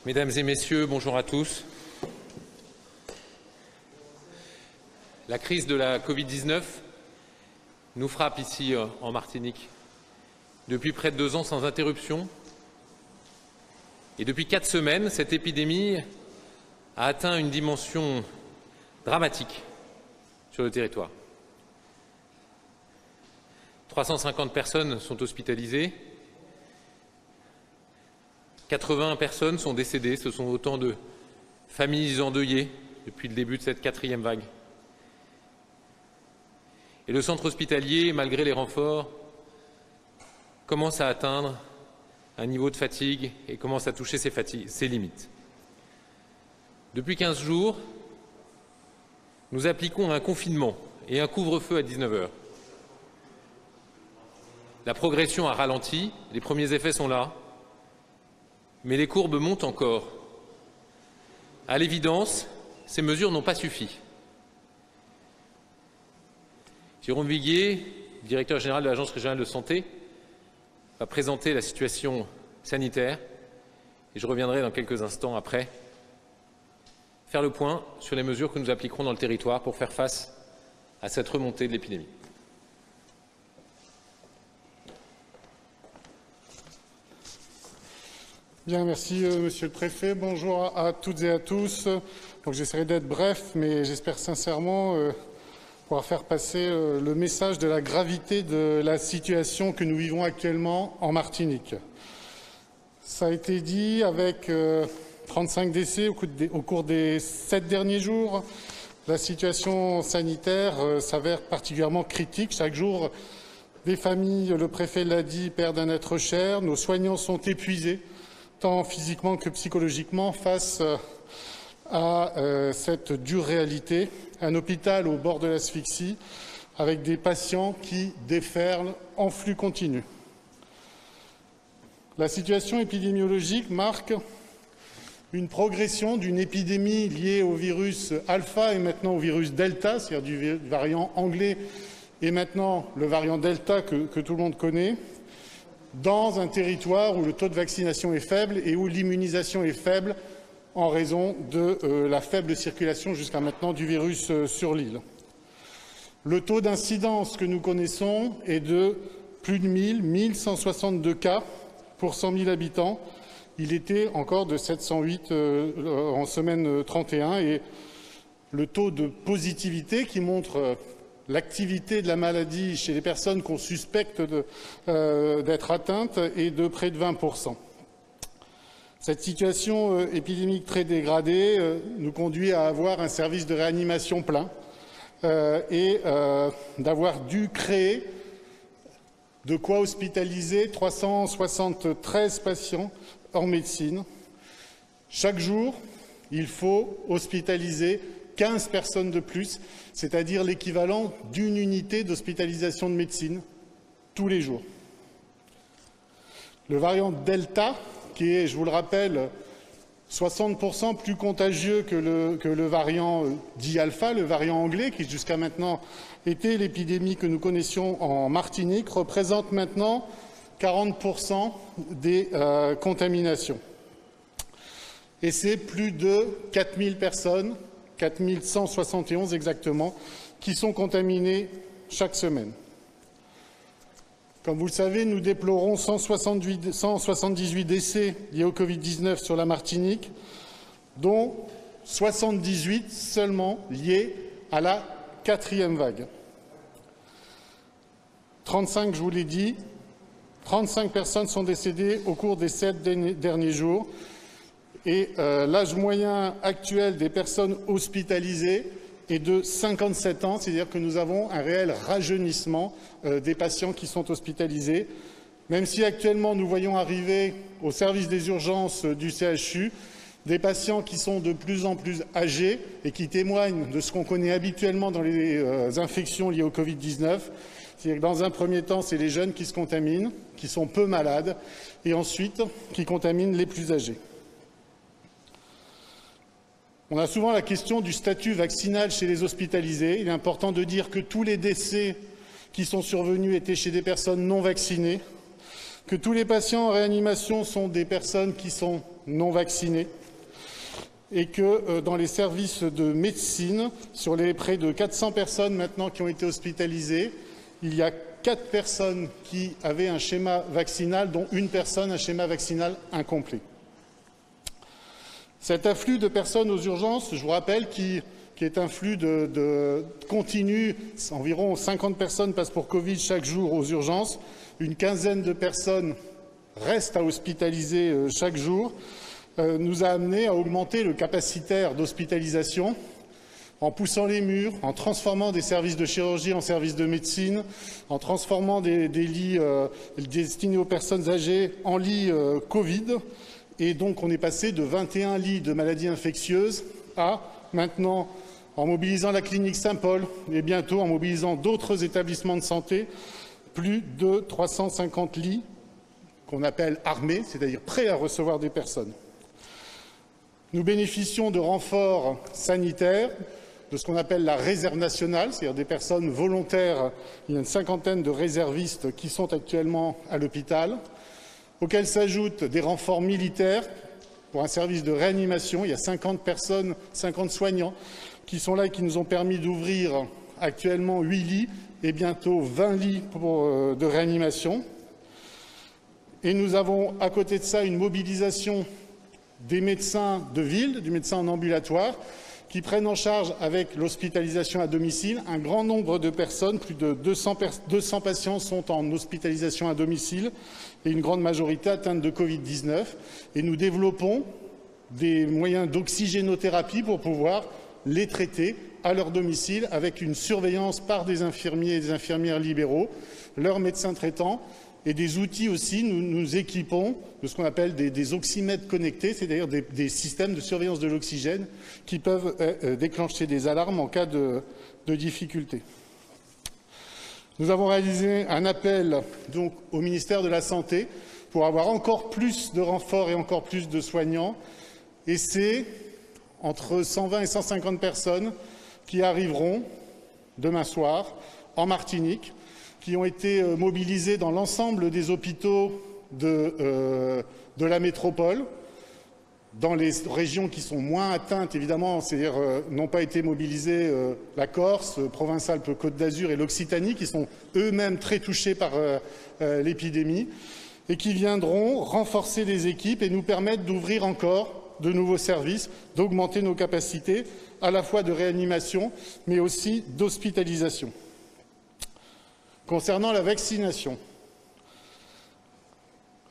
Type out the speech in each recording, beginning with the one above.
Mesdames et messieurs, bonjour à tous. La crise de la Covid-19 nous frappe ici en Martinique depuis près de 2 ans sans interruption. Et depuis 4 semaines, cette épidémie a atteint une dimension dramatique sur le territoire. 350 personnes sont hospitalisées, 80 personnes sont décédées. Ce sont autant de familles endeuillées depuis le début de cette 4e vague. Et le centre hospitalier, malgré les renforts, commence à atteindre un niveau de fatigue et commence à toucher ses limites. Depuis 15 jours, nous appliquons un confinement et un couvre-feu à 19 h. La progression a ralenti, les premiers effets sont là, mais les courbes montent encore. À l'évidence, ces mesures n'ont pas suffi. Jérôme Viguier, directeur général de l'Agence régionale de santé, va présenter la situation sanitaire et je reviendrai dans quelques instants après faire le point sur les mesures que nous appliquerons dans le territoire pour faire face à cette remontée de l'épidémie. Bien, merci Monsieur le Préfet. Bonjour à toutes et à tous. J'essaierai d'être bref, mais j'espère sincèrement pouvoir faire passer le message de la gravité de la situation que nous vivons actuellement en Martinique. Ça a été dit, avec 35 décès au cours des 7 derniers jours, la situation sanitaire s'avère particulièrement critique. Chaque jour, des familles, le préfet l'a dit, perdent un être cher. Nos soignants sont épuisés, tant physiquement que psychologiquement, face à cette dure réalité. Un hôpital au bord de l'asphyxie, avec des patients qui déferlent en flux continu. La situation épidémiologique marque une progression d'une épidémie liée au virus alpha et maintenant au virus delta, c'est-à-dire du variant anglais et maintenant le variant delta que tout le monde connaît, dans un territoire où le taux de vaccination est faible et où l'immunisation est faible en raison de la faible circulation jusqu'à maintenant du virus sur l'île. Le taux d'incidence que nous connaissons est de plus de 1162 cas pour 100 000 habitants. Il était encore de 708 en semaine 31 et le taux de positivité qui montre l'activité de la maladie chez les personnes qu'on suspecte d'être atteintes est de près de 20 %. Cette situation épidémique très dégradée nous conduit à avoir un service de réanimation plein et d'avoir dû créer de quoi hospitaliser 373 patients en médecine. Chaque jour, il faut hospitaliser 15 personnes de plus, c'est-à-dire l'équivalent d'une unité d'hospitalisation de médecine tous les jours. Le variant Delta, qui est, je vous le rappelle, 60 % plus contagieux que le variant dit alpha, le variant anglais, qui jusqu'à maintenant était l'épidémie que nous connaissions en Martinique, représente maintenant 40 % des contaminations. Et c'est plus de 4000 personnes, 4171 exactement, qui sont contaminées chaque semaine. Comme vous le savez, nous déplorons 178 décès liés au Covid-19 sur la Martinique, dont 78 seulement liés à la 4e vague. 35, je vous l'ai dit, 35 personnes sont décédées au cours des 7 derniers jours. Et l'âge moyen actuel des personnes hospitalisées est de 57 ans, c'est-à-dire que nous avons un réel rajeunissement des patients qui sont hospitalisés, même si actuellement nous voyons arriver au service des urgences du CHU des patients qui sont de plus en plus âgés et qui témoignent de ce qu'on connaît habituellement dans les infections liées au Covid-19. C'est-à-dire que dans un premier temps, c'est les jeunes qui se contaminent, qui sont peu malades, et ensuite qui contaminent les plus âgés. On a souvent la question du statut vaccinal chez les hospitalisés. Il est important de dire que tous les décès qui sont survenus étaient chez des personnes non vaccinées, que tous les patients en réanimation sont des personnes qui sont non vaccinés et que dans les services de médecine, sur les près de 400 personnes maintenant qui ont été hospitalisées, il y a 4 personnes qui avaient un schéma vaccinal, dont une personne un schéma vaccinal incomplet. Cet afflux de personnes aux urgences, je vous rappelle, qui est un flux continu, environ 50 personnes passent pour Covid chaque jour aux urgences, une quinzaine de personnes restent à hospitaliser chaque jour, nous a amené à augmenter le capacitaire d'hospitalisation en poussant les murs, en transformant des services de chirurgie en services de médecine, en transformant des lits destinés aux personnes âgées en lits Covid. Et donc on est passé de 21 lits de maladies infectieuses à maintenant, en mobilisant la clinique Saint-Paul et bientôt en mobilisant d'autres établissements de santé, plus de 350 lits qu'on appelle armés, c'est-à-dire prêts à recevoir des personnes. Nous bénéficions de renforts sanitaires, de ce qu'on appelle la réserve nationale, c'est-à-dire des personnes volontaires. Il y a une cinquantaine de réservistes qui sont actuellement à l'hôpital, auxquels s'ajoutent des renforts militaires pour un service de réanimation. Il y a 50 personnes, 50 soignants qui sont là et qui nous ont permis d'ouvrir actuellement 8 lits et bientôt 20 lits de réanimation. Et nous avons à côté de ça une mobilisation des médecins de ville, du médecin en ambulatoire, qui prennent en charge avec l'hospitalisation à domicile un grand nombre de personnes, plus de 200 patients sont en hospitalisation à domicile et une grande majorité atteintes de Covid-19. Et nous développons des moyens d'oxygénothérapie pour pouvoir les traiter à leur domicile avec une surveillance par des infirmiers et des infirmières libéraux, leurs médecins traitants, et des outils aussi. Nous équipons de ce qu'on appelle des oxymètres connectés, c'est-à-dire des systèmes de surveillance de l'oxygène qui peuvent déclencher des alarmes en cas de difficulté. Nous avons réalisé un appel donc, au ministère de la Santé pour avoir encore plus de renforts et encore plus de soignants. Et c'est entre 120 et 150 personnes qui arriveront demain soir en Martinique, qui ont été mobilisés dans l'ensemble des hôpitaux de la métropole, dans les régions qui sont moins atteintes, évidemment, c'est-à-dire n'ont pas été mobilisés la Corse, Provence-Alpes-Côte d'Azur et l'Occitanie, qui sont eux-mêmes très touchés par l'épidémie, et qui viendront renforcer les équipes et nous permettre d'ouvrir encore de nouveaux services, d'augmenter nos capacités, à la fois de réanimation, mais aussi d'hospitalisation. Concernant la vaccination,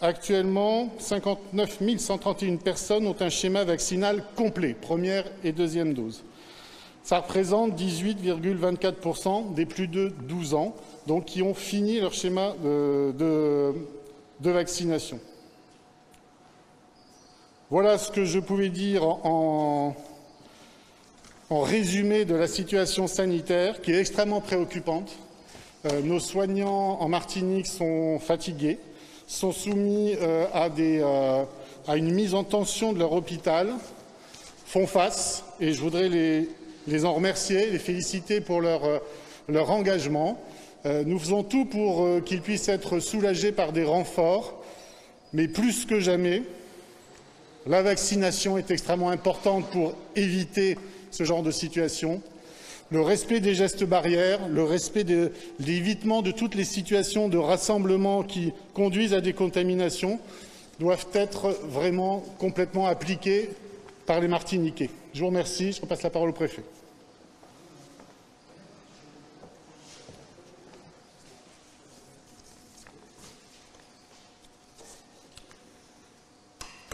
actuellement, 59 131 personnes ont un schéma vaccinal complet, première et deuxième dose. Ça représente 18,24% des plus de 12 ans, donc qui ont fini leur schéma de vaccination. Voilà ce que je pouvais dire en résumé de la situation sanitaire, qui est extrêmement préoccupante. Nos soignants en Martinique sont fatigués, sont soumis à une mise en tension de leur hôpital, font face, et je voudrais les en remercier, les féliciter pour leur engagement. Nous faisons tout pour qu'ils puissent être soulagés par des renforts, mais plus que jamais, la vaccination est extrêmement importante pour éviter ce genre de situation. Le respect des gestes barrières, le respect de l'évitement de toutes les situations de rassemblement qui conduisent à des contaminations doivent être vraiment complètement appliqués par les Martiniquais. Je vous remercie. Je repasse la parole au préfet.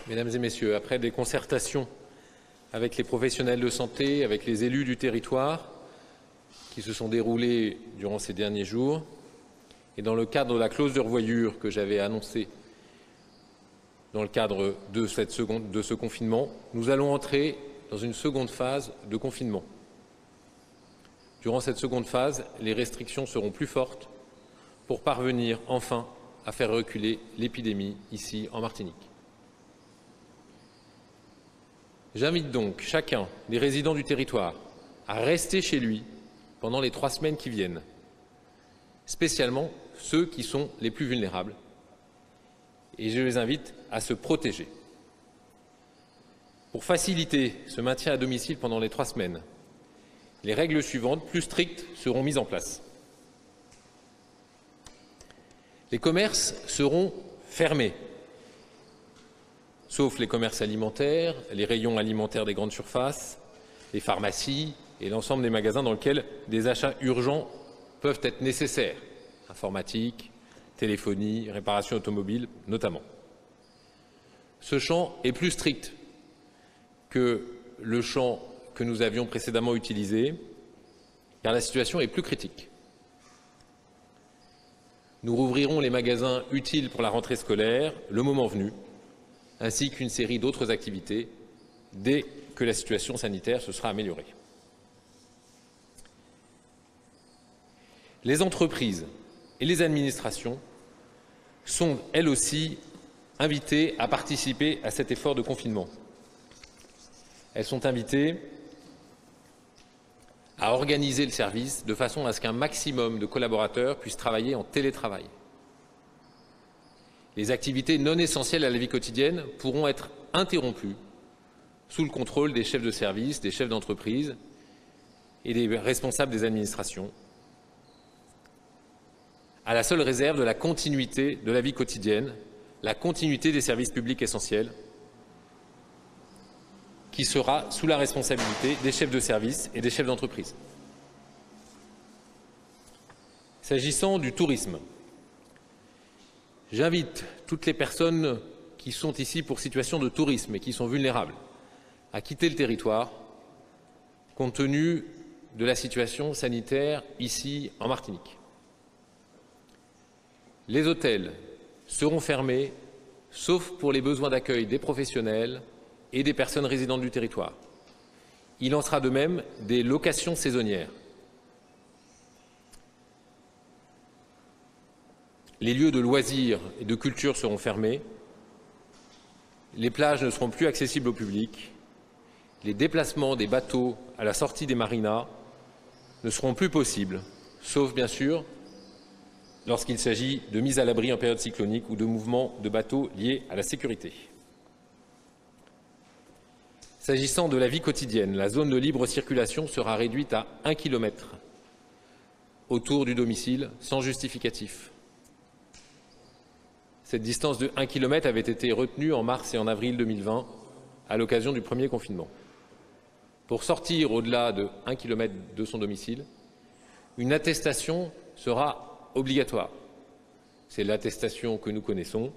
Mesdames et messieurs, après des concertations avec les professionnels de santé, avec les élus du territoire, qui se sont déroulées durant ces derniers jours, et dans le cadre de la clause de revoyure que j'avais annoncée dans le cadre de ce confinement, nous allons entrer dans une seconde phase de confinement. Durant cette seconde phase, les restrictions seront plus fortes pour parvenir enfin à faire reculer l'épidémie ici en Martinique. J'invite donc chacun des résidents du territoire à rester chez lui pendant les 3 semaines qui viennent, spécialement ceux qui sont les plus vulnérables. Et je les invite à se protéger. Pour faciliter ce maintien à domicile pendant les 3 semaines, les règles suivantes, plus strictes, seront mises en place. Les commerces seront fermés, sauf les commerces alimentaires, les rayons alimentaires des grandes surfaces, les pharmacies et l'ensemble des magasins dans lesquels des achats urgents peuvent être nécessaires, informatique, téléphonie, réparation automobile notamment. Ce champ est plus strict que le champ que nous avions précédemment utilisé, car la situation est plus critique. Nous rouvrirons les magasins utiles pour la rentrée scolaire le moment venu, ainsi qu'une série d'autres activités dès que la situation sanitaire se sera améliorée. Les entreprises et les administrations sont, elles aussi, invitées à participer à cet effort de confinement. Elles sont invitées à organiser le service de façon à ce qu'un maximum de collaborateurs puissent travailler en télétravail. Les activités non essentielles à la vie quotidienne pourront être interrompues sous le contrôle des chefs de service, des chefs d'entreprise et des responsables des administrations, à la seule réserve de la continuité de la vie quotidienne, la continuité des services publics essentiels, qui sera sous la responsabilité des chefs de service et des chefs d'entreprise. S'agissant du tourisme, j'invite toutes les personnes qui sont ici pour situation de tourisme et qui sont vulnérables à quitter le territoire compte tenu de la situation sanitaire ici en Martinique. Les hôtels seront fermés, sauf pour les besoins d'accueil des professionnels et des personnes résidentes du territoire. Il en sera de même des locations saisonnières. Les lieux de loisirs et de culture seront fermés. Les plages ne seront plus accessibles au public. Les déplacements des bateaux à la sortie des marinas ne seront plus possibles, sauf bien sûr lorsqu'il s'agit de mise à l'abri en période cyclonique ou de mouvements de bateaux liés à la sécurité. S'agissant de la vie quotidienne, la zone de libre circulation sera réduite à 1 km autour du domicile sans justificatif. Cette distance de 1 km avait été retenue en mars et en avril 2020 à l'occasion du premier confinement. Pour sortir au-delà de 1 km de son domicile, une attestation sera obligatoire. C'est l'attestation que nous connaissons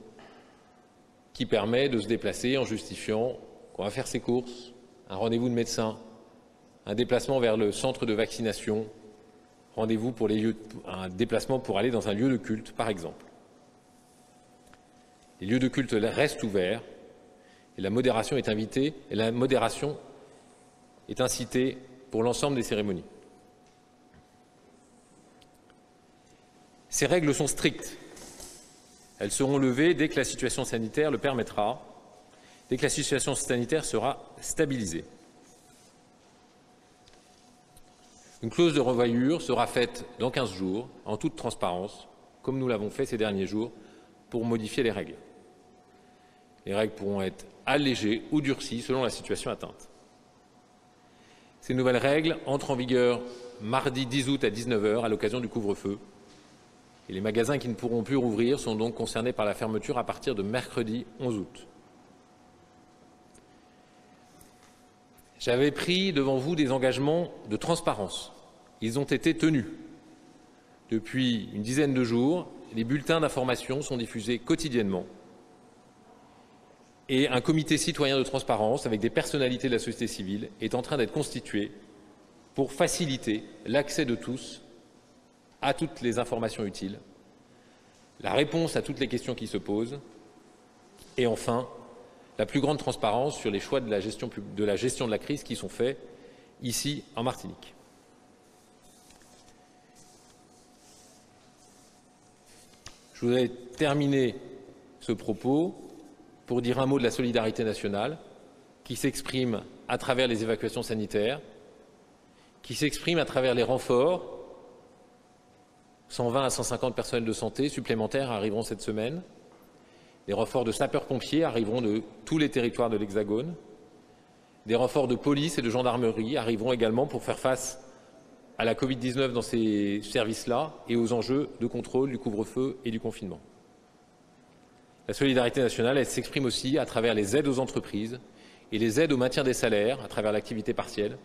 qui permet de se déplacer en justifiant qu'on va faire ses courses, un rendez-vous de médecin, un déplacement vers le centre de vaccination, rendez-vous pour un déplacement pour aller dans un lieu de culte, par exemple. Les lieux de culte restent ouverts et la modération est invitée et la modération est incitée pour l'ensemble des cérémonies. Ces règles sont strictes. Elles seront levées dès que la situation sanitaire le permettra, dès que la situation sanitaire sera stabilisée. Une clause de revoyure sera faite dans 15 jours, en toute transparence, comme nous l'avons fait ces derniers jours, pour modifier les règles. Les règles pourront être allégées ou durcies selon la situation atteinte. Ces nouvelles règles entrent en vigueur mardi 10 août à 19 h à l'occasion du couvre-feu. Et les magasins qui ne pourront plus rouvrir sont donc concernés par la fermeture à partir de mercredi 11 août. J'avais pris devant vous des engagements de transparence. Ils ont été tenus. Depuis une dizaine de jours, les bulletins d'information sont diffusés quotidiennement. Et un comité citoyen de transparence avec des personnalités de la société civile est en train d'être constitué pour faciliter l'accès de tous à toutes les informations utiles, la réponse à toutes les questions qui se posent, et enfin, la plus grande transparence sur les choix de la gestion de la crise qui sont faits ici en Martinique. Je voudrais terminer ce propos pour dire un mot de la solidarité nationale qui s'exprime à travers les évacuations sanitaires, qui s'exprime à travers les renforts. 120 à 150 personnels de santé supplémentaires arriveront cette semaine. Les renforts de sapeurs-pompiers arriveront de tous les territoires de l'Hexagone. Des renforts de police et de gendarmerie arriveront également pour faire face à la Covid-19 dans ces services-là et aux enjeux de contrôle du couvre-feu et du confinement. La solidarité nationale, elle s'exprime aussi à travers les aides aux entreprises et les aides au maintien des salaires à travers l'activité partielle,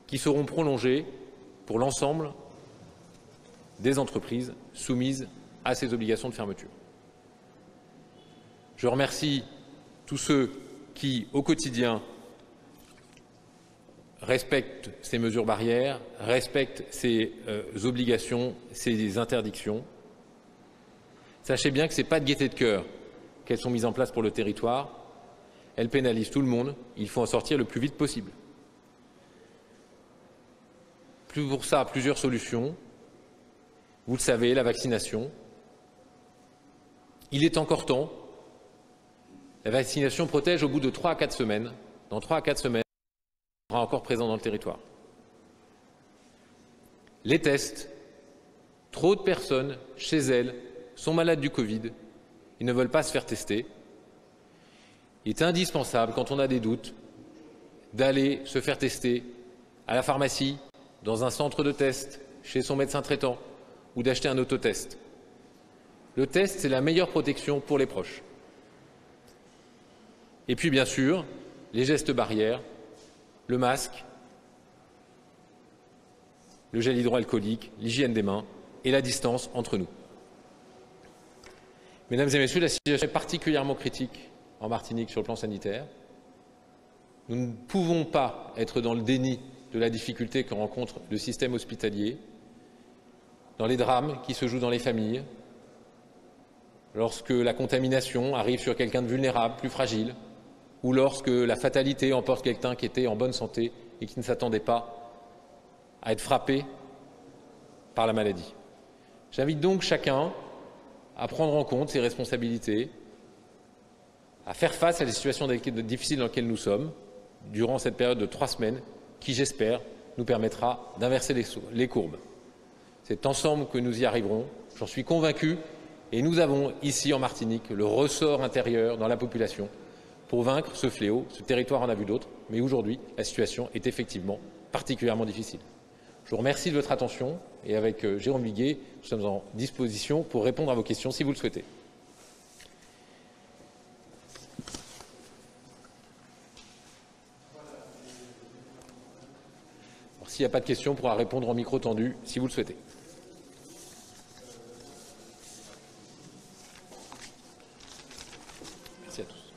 qui seront prolongées pour l'ensemble des entreprises soumises à ces obligations de fermeture. Je remercie tous ceux qui, au quotidien, respectent ces mesures barrières, respectent ces obligations, ces interdictions. Sachez bien que ce n'est pas de gaieté de cœur qu'elles sont mises en place pour le territoire. Elles pénalisent tout le monde. Il faut en sortir le plus vite possible. Pour ça, plusieurs solutions. Vous le savez, la vaccination. Il est encore temps. La vaccination protège au bout de 3 à 4 semaines. Dans 3 à 4 semaines, elle sera encore présent dans le territoire. Les tests. Trop de personnes, chez elles, sont malades du Covid. Ils ne veulent pas se faire tester. Il est indispensable, quand on a des doutes, d'aller se faire tester à la pharmacie, dans un centre de test, chez son médecin traitant, ou d'acheter un autotest. Le test, c'est la meilleure protection pour les proches. Et puis, bien sûr, les gestes barrières, le masque, le gel hydroalcoolique, l'hygiène des mains et la distance entre nous. Mesdames et messieurs, la situation est particulièrement critique en Martinique sur le plan sanitaire. Nous ne pouvons pas être dans le déni de la difficulté que rencontre le système hospitalier, dans les drames qui se jouent dans les familles, lorsque la contamination arrive sur quelqu'un de vulnérable, plus fragile, ou lorsque la fatalité emporte quelqu'un qui était en bonne santé et qui ne s'attendait pas à être frappé par la maladie. J'invite donc chacun à prendre en compte ses responsabilités, à faire face à des situations difficiles dans lesquelles nous sommes durant cette période de 3 semaines qui, j'espère, nous permettra d'inverser les courbes. C'est ensemble que nous y arriverons, j'en suis convaincu, et nous avons ici en Martinique le ressort intérieur dans la population pour vaincre ce fléau. Ce territoire en a vu d'autres, mais aujourd'hui, la situation est effectivement particulièrement difficile. Je vous remercie de votre attention et avec Jérôme Viguet, nous sommes en disposition pour répondre à vos questions si vous le souhaitez. S'il n'y a pas de questions, on pourra répondre en micro tendu si vous le souhaitez. Merci à tous.